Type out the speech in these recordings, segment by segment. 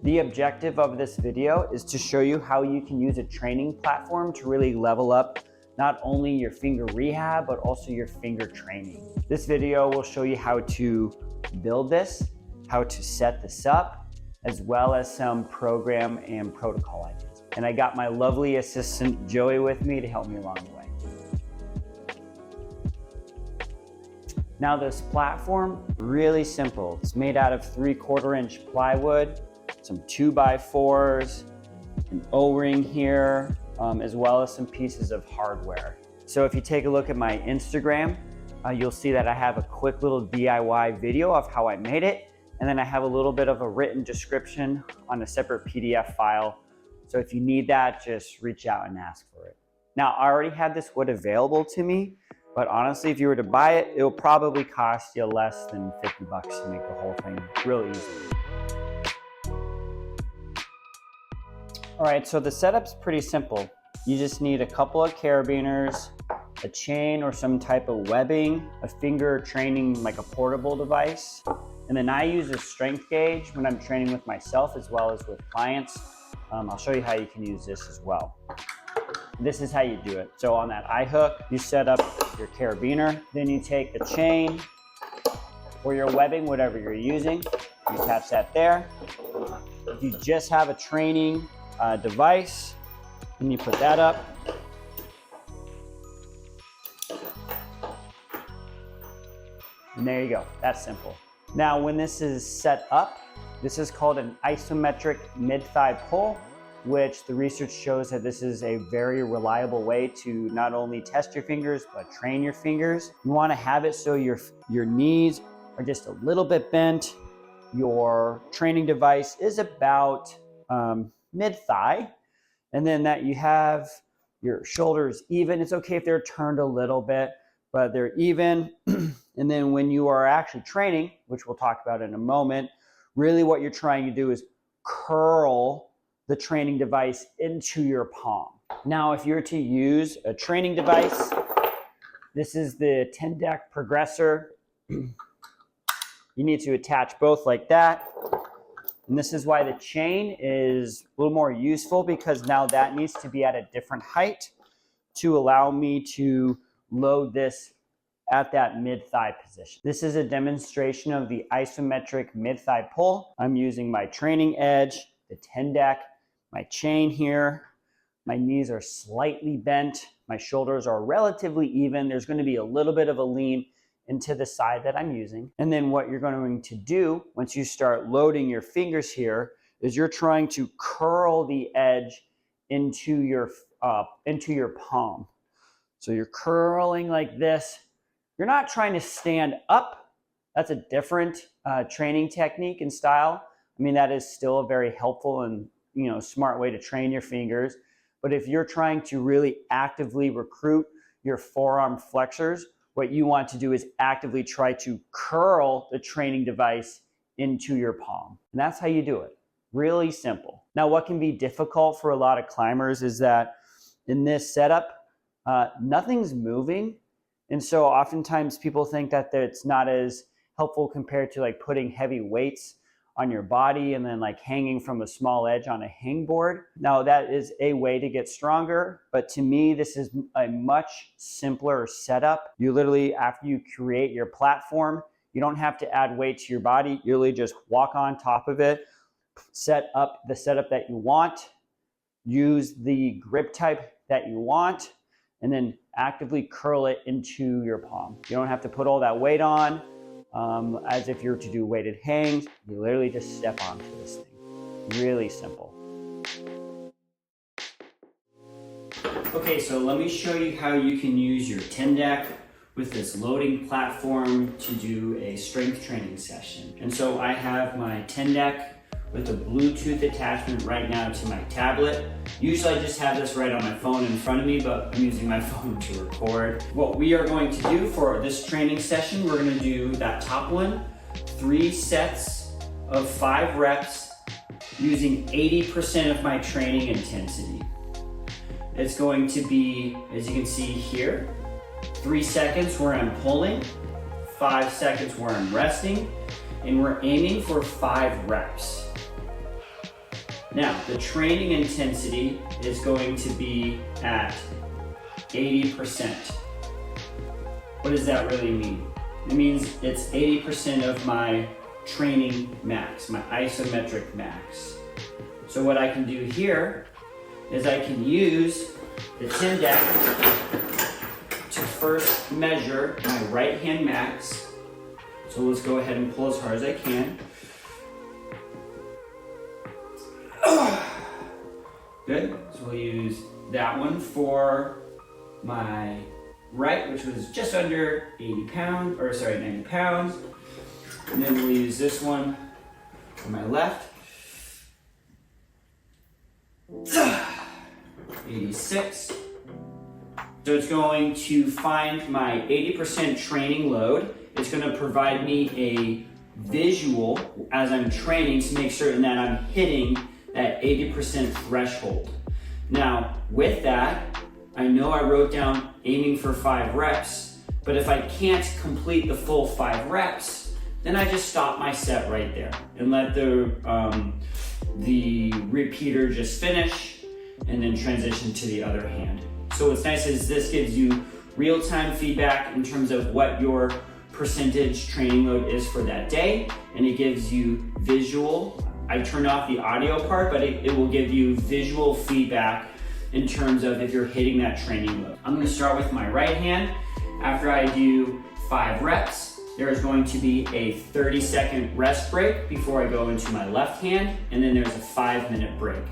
The objective of this video is to show you how you can use a training platform to really level up not only your finger rehab, but also your finger training. This video will show you how to build this, how to set this up, as well as some program and protocol ideas. And I got my lovely assistant Joey with me to help me along the way. Now this platform, really simple. It's made out of 3/4 inch plywood, some 2x4s, an O-ring here, as well as some pieces of hardware. So if you take a look at my Instagram, you'll see that I have a quick little DIY video of how I made it. And then I have a little bit of a written description on a separate PDF file. So if you need that, just reach out and ask for it. Now, I already had this wood available to me, but honestly, if you were to buy it, it'll probably cost you less than 50 bucks to make the whole thing real easily. All right, so the setup's pretty simple. You just need a couple of carabiners, a chain or some type of webbing, a finger training, like a portable device. And then I use a strength gauge when I'm training with myself as well as with clients. I'll show you how you can use this as well. This is how you do it. So on that eye hook, you set up your carabiner, then you take the chain or your webbing, whatever you're using, you attach that there. If you just have a training device, then you put that up. And there you go, that's simple. Now, when this is set up, this is called an isometric mid-thigh pull, which the research shows that this is a very reliable way to not only test your fingers, but train your fingers. You wanna have it so your knees are just a little bit bent. Your training device is about mid-thigh, and then that you have your shoulders even. It's okay if they're turned a little bit, but they're even. And then when you are actually training, which we'll talk about in a moment, really what you're trying to do is curl the training device into your palm. Now, if you're to use a training device, this is the Tindeq progressor. You need to attach both like that. And this is why the chain is a little more useful, because now that needs to be at a different height to allow me to load this at that mid-thigh position. This is a demonstration of the isometric mid-thigh pull. I'm using my training edge, the Tindeq, my chain here. My knees are slightly bent. My shoulders are relatively even. There's going to be a little bit of a lean into the side that I'm using. And then what you're going to do once you start loading your fingers here is you're trying to curl the edge into your palm. So you're curling like this. You're not trying to stand up. That's a different training technique and style. I mean, that is still a very helpful and smart way to train your fingers. But if you're trying to really actively recruit your forearm flexors, what you want to do is actively try to curl the training device into your palm. And that's how you do it. Really simple. Now, what can be difficult for a lot of climbers is that in this setup, nothing's moving. And so oftentimes people think that it's not as helpful compared to like putting heavy weights on your body and then like hanging from a small edge on a hangboard. Now that is a way to get stronger, but to me, this is a much simpler setup. You literally, after you create your platform, you don't have to add weight to your body. You literally just walk on top of it, set up the setup that you want, use the grip type that you want, and then actively curl it into your palm. You don't have to put all that weight on as if you were to do weighted hangs. You literally just step onto this thing. Really simple. Okay, so let me show you how you can use your Tindeq with this loading platform to do a strength training session. And so I have my Tindeq with a Bluetooth attachment right now to my tablet. Usually I just have this right on my phone in front of me, but I'm using my phone to record. What we are going to do for this training session, we're gonna do that top one, 3 sets of 5 reps using 80% of my training intensity. It's going to be, as you can see here, 3 seconds where I'm pulling, 5 seconds where I'm resting, and we're aiming for 5 reps. Now, the training intensity is going to be at 80%. What does that really mean? It means it's 80% of my training max, my isometric max. So what I can do here is I can use the Tindeq to first measure my right hand max. So let's go ahead and pull as hard as I can. Good, so we'll use that one for my right, which was just under 90 pounds. And then we'll use this one for my left. 86. So it's going to find my 80% training load. It's going to provide me a visual as I'm training to make certain that I'm hitting that 80% threshold. Now, with that, I know I wrote down aiming for 5 reps, but if I can't complete the full 5 reps, then I just stop my set right there and let the repeater just finish and then transition to the other hand. So what's nice is this gives you real-time feedback in terms of what your percentage training load is for that day, and it gives you visual. I turned off the audio part, but it will give you visual feedback in terms of if you're hitting that training load. I'm gonna start with my right hand. After I do 5 reps, there is going to be a 30-second rest break before I go into my left hand, and then there's a 5-minute break.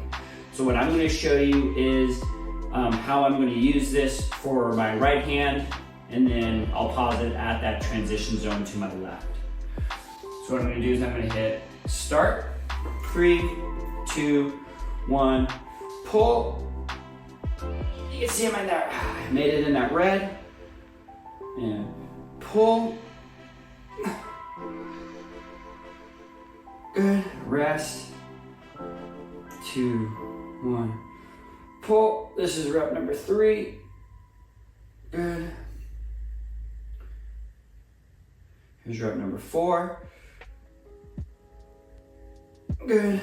So what I'm gonna show you is how I'm gonna use this for my right hand, and then I'll pause it at that transition zone to my left. So what I'm gonna do is I'm gonna hit start, 3, 2, 1, pull. You can see I'm in there. I made it in that red. And pull. Good. Rest. 2, 1. Pull. This is rep number 3. Good. Here's rep number 4. Good.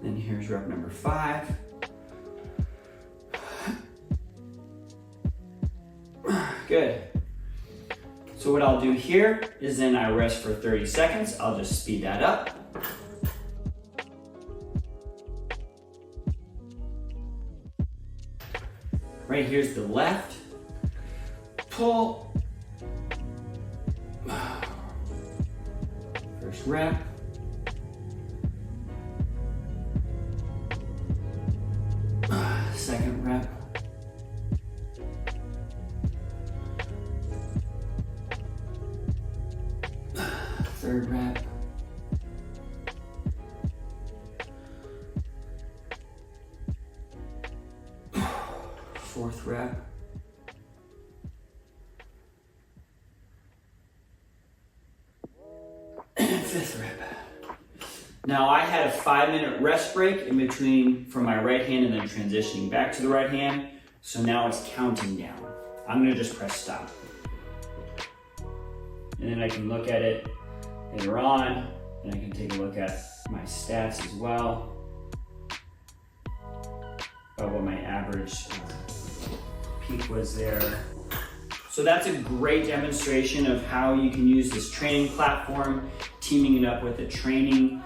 Then here's rep number 5. Good. So what I'll do here is then I rest for 30 seconds. I'll just speed that up. Right here's the left. Pull. First rep. Second rep. Third rep. Fourth rep. And 5th rep. Now I had a 5-minute rest break in between from my right hand and then transitioning back to the right hand. So now it's counting down. I'm gonna just press stop. And then I can look at it later on, and I can take a look at my stats as well, about what my average peak was there. So that's a great demonstration of how you can use this training platform, teaming it up with a training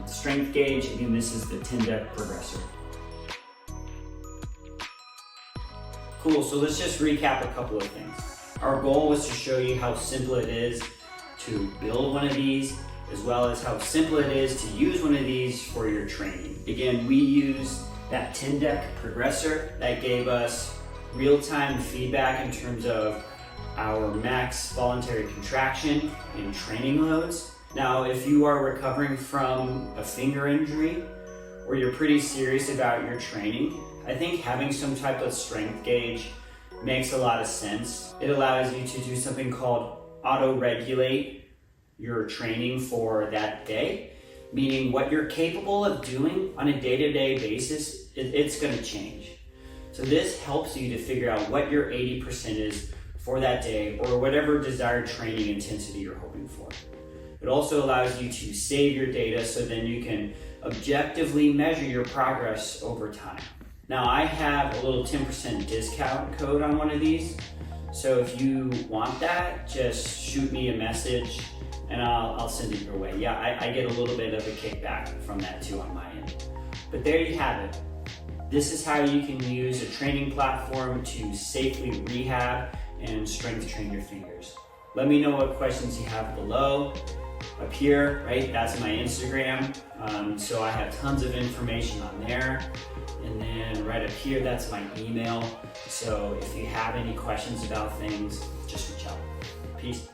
strength gauge. Again, this is the Tindeq Progressor. Cool, so let's just recap a couple of things. Our goal was to show you how simple it is to build one of these, as well as how simple it is to use one of these for your training. Again, we used that Tindeq Progressor that gave us real-time feedback in terms of our max voluntary contraction and training loads. Now, if you are recovering from a finger injury or you're pretty serious about your training, I think having some type of strength gauge makes a lot of sense. It allows you to do something called auto-regulate your training for that day, meaning what you're capable of doing on a day-to-day basis, it's gonna change. So this helps you to figure out what your 80% is for that day or whatever desired training intensity you're hoping for. It also allows you to save your data so then you can objectively measure your progress over time. Now I have a little 10% discount code on one of these. So if you want that, just shoot me a message and I'll send it your way. Yeah, I get a little bit of a kickback from that too on my end. But there you have it. This is how you can use a training platform to safely rehab and strength train your fingers. Let me know what questions you have below. Up here, right, that's my Instagram. So I have tons of information on there. And then right up here, that's my email. So if you have any questions about things, just reach out. Peace.